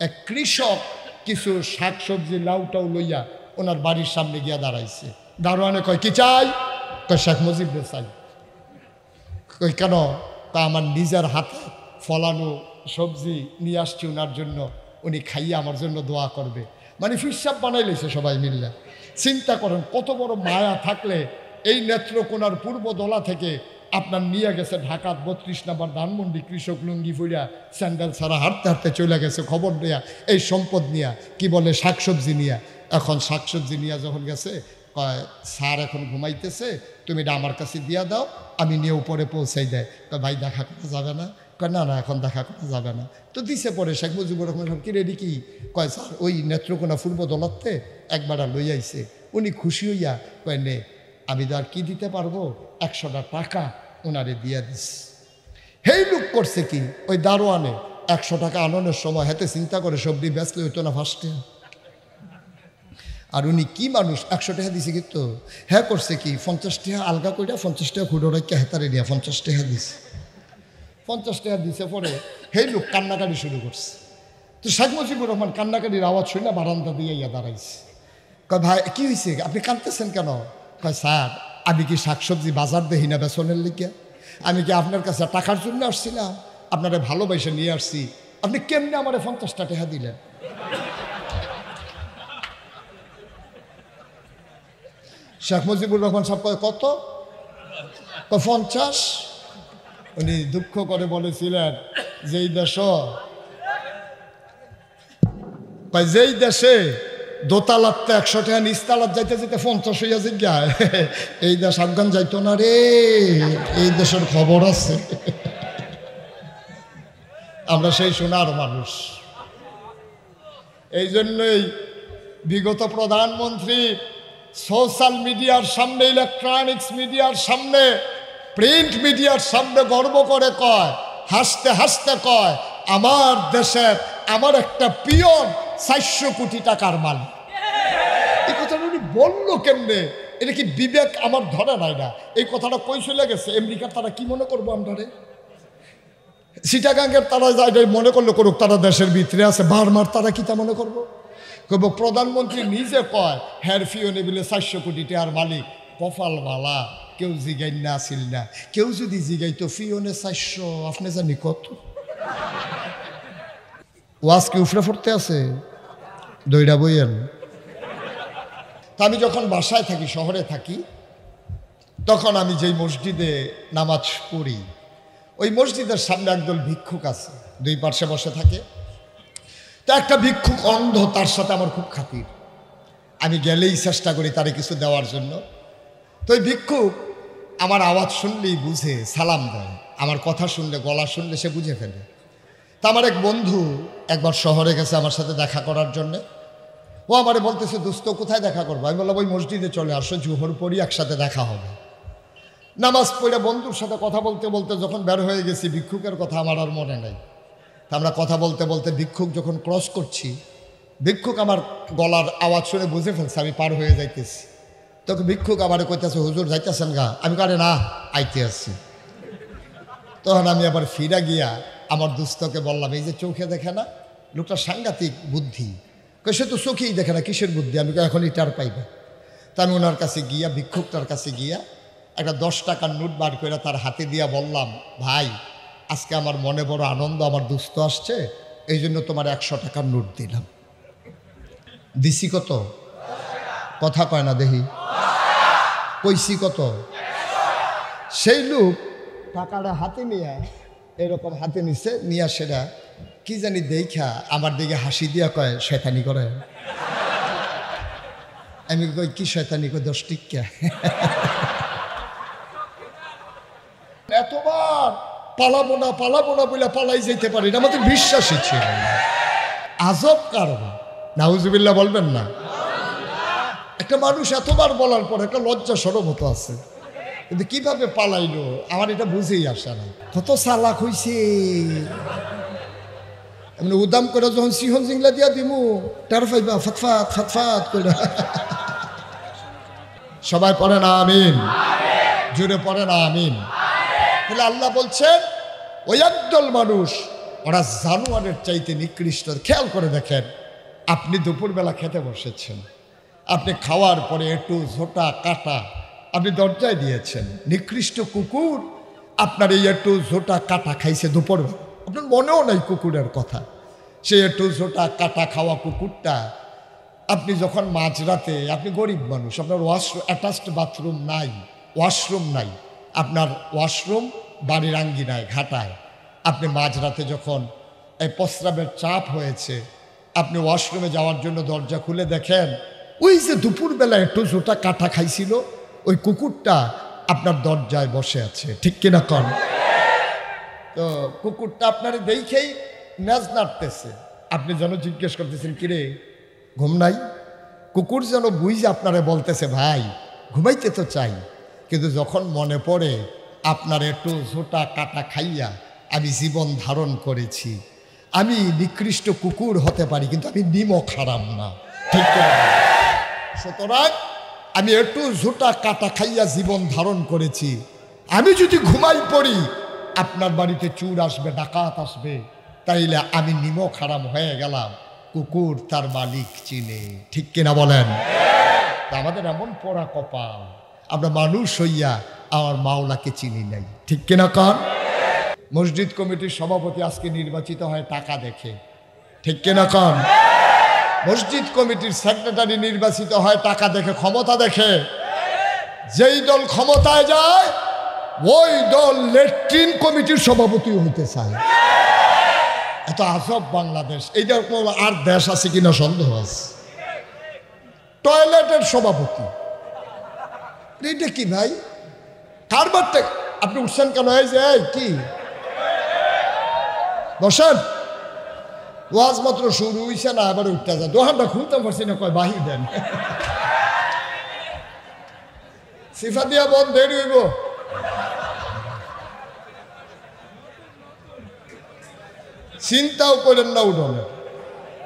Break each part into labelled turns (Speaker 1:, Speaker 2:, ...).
Speaker 1: এক কৃষক কিছু শাকসবজি লাউটাও লইয়া ওনার বাড়ির সামনে গিয়া দাঁড়াইছে। দারোয়ানে কয় কি চাই? কয় শেখ মুজিবরে চাই। কই কেন? তা আমার নিজের হাতে ফলানো সবজি নিয়ে আসছি ওনার জন্য, উনি খাইয়ে আমার জন্য দোয়া করবে। মানে ফিরসাব বানাই লইছে সবাই মিললে। চিন্তা করেন কত বড় মায়া থাকলে এই নেত্রকোনার পূর্বদলা থেকে আপনার নিয়ে গেছে ঢাকা 32 নম্বর ধানমন্ডি কৃষক লুঙ্গি ফুইয়া স্যান্ডেল ছাড়া হাঁটতে হাঁটতে চলে গেছে খবর নেয়া এই সম্পদ নিয়া, কি বলে শাকসবজি নিয়া। এখন শাকসবজি নিয়ে যখন গেছে কয় স্যার এখন ঘুমাইতেছে, তুমি এটা আমার কাছে দিয়া দাও, আমি নিয়ে উপরে পৌঁছাই দেয়। কয় ভাই দেখা করা যাবে না? কয় না না এখন দেখা করা যাবে না। তো দিছে পরে শেখ মুজিবুর রহমান সব কি রেডি কি? কয় স্যার ওই নেত্রকোনা পূর্বদলাতে একবার লই আইছে। উনি খুশি হইয়া কয় নে, আমি তো আর কি দিতে পারবো, 100টা টাকা ওনারে দিয়া দিস। হেই লোক করছে কি, ওই দারোয়ানে 100 টাকা আননের সময় হাতে চিন্তা করে সবজি বেচলে হইতো না ফার্স্টে। আর উনি কি মানুষ, 100 টাকা দিছে কিন্তু হ্যাঁ করছে কি 50 টাকা আলগা কইরা 50 টাকা খুঁড়ো রাখা হেতারে দিয়া 50 টাকা দিছে। 50 টাকা দিছে পরে হেই লোক কান্নাকাটি শুরু করছে। তো শেখ মুজিবুর রহমান কান্নাকাটির আওয়াজ শুনে বারান্দা দিয়ে ইয়া দাঁড়াইছে। কয় ভাই কি হয়েছে, আপনি কাঁদতেছেন কেন? কয় স্যার আমি কি শাকসবজি বাজার দেখি না বেসনের লিখে? আমি কি আপনার কাছে টাকার জন্য আসছিলাম? আপনারা ভালোবাসে নিয়ে আসছি, আপনি কেমনে আমার 50টা টাকা দিলেন? শেখ মুজিবুর রহমান সাহেব কয় কত? 50। উনি দুঃখ করে বলেছিলেন যেই দেশে দোতালাতে 100 টাকা নিচতালাত যাইতে যেতে 50 হইয়া জিজ্ঞায়, এই দেশ আফগান যাইতো না রে, এই দেশের খবর আছে। আমরা সেই সোনার মানুষ। এই জন্যই বিগত প্রধানমন্ত্রী সোশ্যাল মিডিয়ার সামনে, ইলেকট্রনিক্স মিডিয়ার সামনে, প্রিন্ট মিডিয়ার সামনে গর্ব করে কয়, হাসতে হাসতে কয়, আমার দেশের আমার একটা পিয়ন 400 কোটি টাকার মালিক। এই কথাটা উনি বললো কেমনে? এটা কি বিবেক আমার ধরে নাই না? এই কথাটা কই চলে গেছে? আমেরিকার তারা কি মনে করবো আমরা? চিটাগাঙ্গের তারা যায় মনে করলো করুক, তারা দেশের ভিতরে আছে। বার্মার তারা কি তা মনে করবো? কব প্রধানমন্ত্রী নিজে কয় হ্যার ফিওনে বলে 400 কোটি টাকার মালিক। কপাল মালা কেউ জিগাই না আসিল না। কেউ যদি জিগাই তো ফিওনে 400, আপনি জানি কত? ওয়াজ কি উফরে পড়তে আছে? দইরা বইয়েন। তা আমি যখন বাসায় থাকি, শহরে থাকি, তখন আমি যেই মসজিদে নামাজ পড়ি, ওই মসজিদের সামনে একদল ভিক্ষুক আছে, দুই পার্শ্বে বসে থাকে। তা একটা ভিক্ষুক অন্ধ, তার সাথে আমার খুব খাতির। আমি গেলেই চেষ্টা করি তারে কিছু দেওয়ার জন্য। তো ওই ভিক্ষুক আমার আওয়াজ শুনলেই বুঝে, সালাম দেয়। আমার কথা শুনলে, গলা শুনলে সে বুঝে ফেলে। তা আমার এক বন্ধু একবার শহরে গেছে আমার সাথে দেখা করার জন্যে। ও আমারে বলতেছে, দোস্ত কোথায় দেখা করবো? আমি বললাম ওই মসজিদে চলে আসো, জোহর পড়ি, একসাথে দেখা হবে। নামাজ পড়ে বন্ধুর সাথে কথা বলতে বলতে যখন বের হয়ে গেছি, ভিক্ষুকের কথা আমার আর মনে নেই। তা আমরা কথা বলতে বলতে ভিক্ষুক যখন ক্রস করছি, ভিক্ষুক আমার গলার আওয়াজ শুনে বুঝে ফেলছে আমি পার হয়ে যাইতেছি। তখন ভিক্ষুক আমারে কইতেছে, হুজুর যাইতেছেন গা? আমি কারে না, আইতে আসছি। তখন আমি আবার ফিরা গিয়া আমার দুস্থকে বললাম, এই যে চোখে দেখে না, লোকটা সাংঘাতিক বুদ্ধি। সে তো চোখেই দেখে না, কিসের বুদ্ধি? আমি এখন ইটার পাইবে। তা আমি ওনার কাছে গিয়া, ভিক্ষুকটার কাছে গিয়া একটা 10 টাকার নোট বার করে তার হাতে দিয়া বললাম, ভাই আজকে আমার মনে বড় আনন্দ, আমার দুস্থ আসছে, এই জন্য তোমার 100 টাকার নোট দিলাম। দিছি কত? কথা কয় না দেখি। কইছি কত? সেই লোক টাকাটা হাতে নিয়ে এরকম হাতে নিছে, নিয়ে সেটা কি জানি দেখা আমার দিকে হাসি দিয়া কয়, শয়তানি করে। আমি কই কি শয়তানি? কই 10 টিকা। এতবার পালাবো না বলে পালাই যেতে পারি না, আমাদের বিশ্বাসই ছিল। আজব কারণ, নাউজুবিল্লাহ বলবেন না? একটা মানুষ এতবার বলার পর একটা লজ্জা সরব হতো আছে, কিন্তু কিভাবে পালাইলো আমার এটা বুঝেই আসে না। কত চালাক হইছে! এমনি উদাম করে যখন সিহন জিংলা দিয়া দিমু, টার পাইবা ফাতফাত ফাতফাত করে। সবাই পড়ে না আমিন? জুড়ে পড়ে না আমিন? বলে আল্লাহ বলছেন, ওই একদল মানুষ ওরা জানোয়ারের চাইতে নিকৃষ্ট। খেয়াল করে দেখেন, আপনি দুপুরবেলা খেতে বসেছেন, আপনি খাওয়ার পরে একটু ঝোঁটা কাটা আপনি দরজায় দিয়েছেন, নিকৃষ্ট কুকুর আপনার এই একটু ঝোঁটা কাটা খাইছে দুপুরবেলা, আপনার মনেও নাই কুকুরের কথা। সে একটু ঝোঁটা কাটা খাওয়া কুকুরটা আপনি যখন মাঝরাতে, আপনি গরিব মানুষ, আপনার অ্যাটাচড বাথরুম নাই, ওয়াশরুম নাই, আপনার ওয়াশরুম বাড়ির আঙ্গিনায় ঘাটায়, আপনি মাঝরাতে যখন এই প্রস্রাবের চাপ হয়েছে, আপনি ওয়াশরুমে যাওয়ার জন্য দরজা খুলে দেখেন ওই যে দুপুরবেলা একটু ঝোঁটা কাটা খাইছিল ওই কুকুরটা আপনার দরজায় বসে আছে, ঠিক কিনা কন? তো কুকুরটা আপনার দেখেই ম্যাজ নাড়তেছে, আপনি যেন জিজ্ঞেস করতেছেন কিরে ঘুম নাই? কুকুর যেন বুঝে আপনারে বলতেছে ভাই ঘুমাইতে তো চাই, কিন্তু যখন মনে পড়ে আপনার একটু ঝোঁটা কাটা খাইয়া আমি জীবন ধারণ করেছি, আমি নিকৃষ্ট কুকুর হতে পারি কিন্তু আমি নিমক হারাম না, ঠিক করে। সুতরাং আমি একটু ঝোঁটা কাটা খাইয়া জীবন ধারণ করেছি, আমি যদি ঘুমাই পড়ি আপনার বাড়িতে চুর আসবে, ডাকাত আসবে, তাইলে আমি নিমক হারাম হয়ে গেলাম, কুকুর তার মালিক চিনে, ঠিক কিনা বলেন? আমাদের এমন পোড়া কপাল, আমরা মানুষ হইয়া আমার মাওলাকে চিনি নাই, ঠিক কিনা কন? মসজিদ কমিটির সভাপতি আজকে নির্বাচিত হয় টাকা দেখে, ঠিক কিনা কন? মসজিদ কমিটির সেক্রেটারি নির্বাচিত হয় টাকা দেখে, ক্ষমতা দেখে। যেই দল ক্ষমতায় যায় ওই দল ল্যাট্রিন কমিটির সভাপতি হইতে চায়। এত আজব বাংলাদেশ, এইটা আর দেশ আছে কিনা সন্দেহ আছে। টয়লেটের সভাপতি, এইটা কি ভাই? কারবারটা আপনি উঠছেন কেন? এই যে কি বসেন, ওয়াজ মাত্র শুরু হইছে না, আবার উঠতে যায়, দোকানটা খুলতে পারছি না, কয় বাহির দেন, সিফা দিয়া বন্ধ দেরি হইব। চিন্তাও করেন না উঠোনে,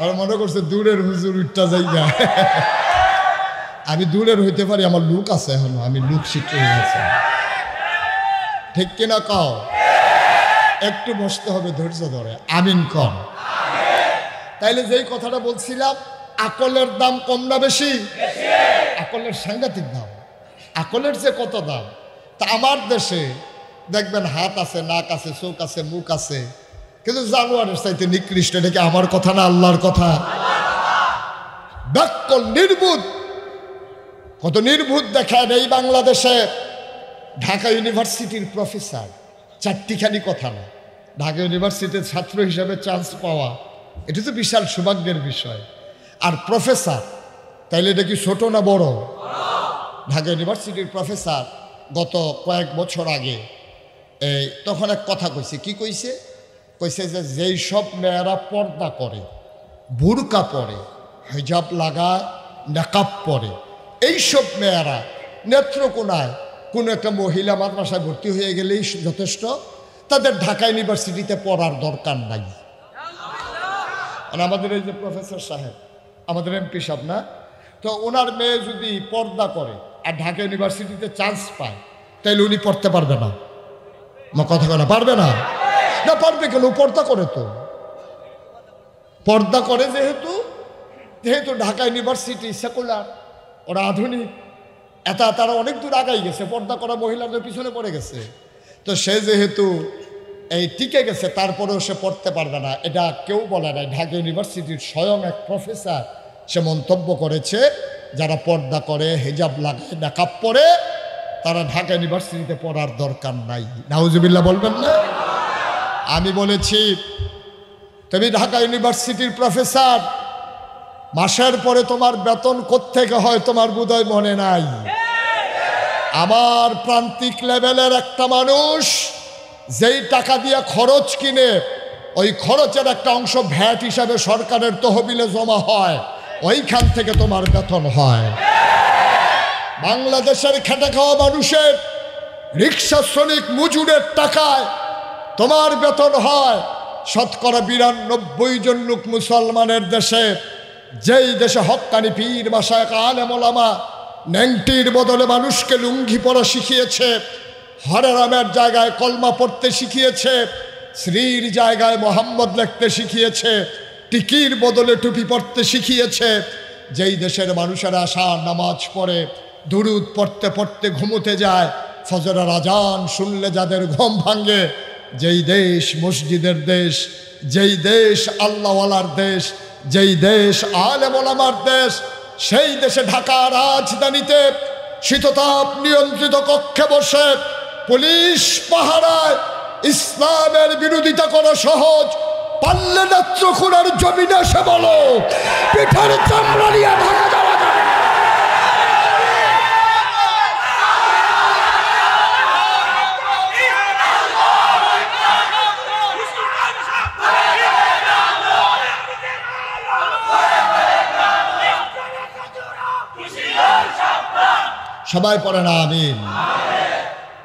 Speaker 1: আর মনে করছে দূরের হুজুর উঠটা যাইগা। আমি দূরের হইতে পারি, আমার লুক আছে এখনো, আমি লুক শিখতে গেছি, ঠিক কিনা কও? একটু বসতে হবে ধৈর্য ধরে, আমিন কন। তাইলে যেই কথাটা বলছিলাম, আকলের দাম কম না বেশি? আকলের সাংঘাতিক দাম। আকলের যে কত দাম, তা আমার দেশে দেখবেন হাত আছে, নাক আছে, চোখ আছে, মুখ আছে, কিন্তু জানোয়ারের চাইতে নিকৃষ্ট। এটা কি আমার কথা না আল্লাহর কথা? ব্যাকল নির্বুধ, কত নির্বুধ দেখেন এই বাংলাদেশে। ঢাকা ইউনিভার্সিটির প্রফেসর, চারটিখানি কথা না, ঢাকা ইউনিভার্সিটির ছাত্র হিসাবে চান্স পাওয়া এটা তো বিশাল সৌভাগ্যের বিষয়। আর প্রফেসর, তাইলে এটা কি ছোট না বড়? ঢাকা ইউনিভার্সিটির প্রফেসর গত কয়েক বছর আগে তখন এক কথা কইছে। কি কইছে? কইছে যে যেই সব মেয়েরা পর্দা করে, বুরকা পরে, হিজাব লাগায়, নেকাব পরে, এইসব মেয়েরা নেত্রকোনায় কোনো একটা মহিলা মাদ্রাসায় ভর্তি হয়ে গেলেই যথেষ্ট, তাদের ঢাকা ইউনিভার্সিটিতে পড়ার দরকার নাই। আর আমাদের এই যে প্রফেসর সাহেব, আমাদের এমপি সাহেব না, তো ওনার মেয়ে যদি পর্দা করে আর ঢাকা ইউনিভার্সিটিতে চান্স পায়, তাইলে উনি পড়তে পারবে না? কথা কেনা পারবে না? না পারবে কেন? পর্দা করে তো, পর্দা করে যেহেতু ঢাকা ইউনিভার্সিটি সেকুলার, ওরা আধুনিক, তারা অনেক দূর আগাই গেছে, পর্দা করা মহিলাদের পিছনে পড়ে গেছে। তো সে যেহেতু এই টিকে গেছে, তারপরেও সে পড়তে পারবে না, এটা কেউ বলে নাই। ঢাকা ইউনিভার্সিটির স্বয়ং এক প্রফেসর সে মন্তব্য করেছে, যারা পর্দা করে, হিজাব লাগায়, নেকাব পরে, তারা ঢাকা ইউনিভার্সিটিতে পড়ার দরকার নাই। নাউজুবিল্লাহ বলবেন না? আমি বলেছি তুমি ঢাকা ইউনিভার্সিটির প্রফেসর, মাসের পরে তোমার বেতন কোত্থেকে হয় তোমার বোধহয় মনে নাই। আমার প্রান্তিক লেভেলের একটা মানুষ যেই টাকা দিয়ে খরচ কিনে, ওই খরচের একটা অংশ ভ্যাট হিসাবে সরকারের তহবিলে জমা হয়, ওইখান থেকে তোমার বেতন হয়। বাংলাদেশের খেটে খাওয়া মানুষের, রিক্সা শ্রমিক মজুরের টাকায় তোমার বেতন হয়। শতকরা 92 জন লোক মুসলমানের দেশে, যেই দেশে হক্কানি পীর মাশায়েখ আলেম ওলামা ন্যাংটির বদলে মানুষকে লুঙ্গি পরা শিখিয়েছে, হরে রামের জায়গায় কলমা পড়তে শিখিয়েছে, শ্রীর জায়গায় মোহাম্মদ লিখতে শিখিয়েছে, টিকির বদলে টুপি পরতে শিখিয়েছে। যেই দেশের মানুষেরা আশার নামাজ পড়ে, দুরুদ পড়তে পড়তে ঘুমোতে যায়, ফজরের আজান শুনলে যাদের ঘুম ভাঙে, যেই দেশ মসজিদের দেশ, যেই দেশ আল্লাহওয়ালার দেশ, যেই দেশ আলেম ওলামার দেশ, সেই দেশে ঢাকা রাজধানীতে শীততাপ নিয়ন্ত্রিত কক্ষে বসে পুলিশ পাহারায় ইসলামের বিরোধিতা করা সহজ, পারলে নেত্রকোনার জমিনে এসে বলো পিঠার চামড়া নিয়ে ঢাকা যাওয়া যাবে। সবাই পড়ে না আমিন।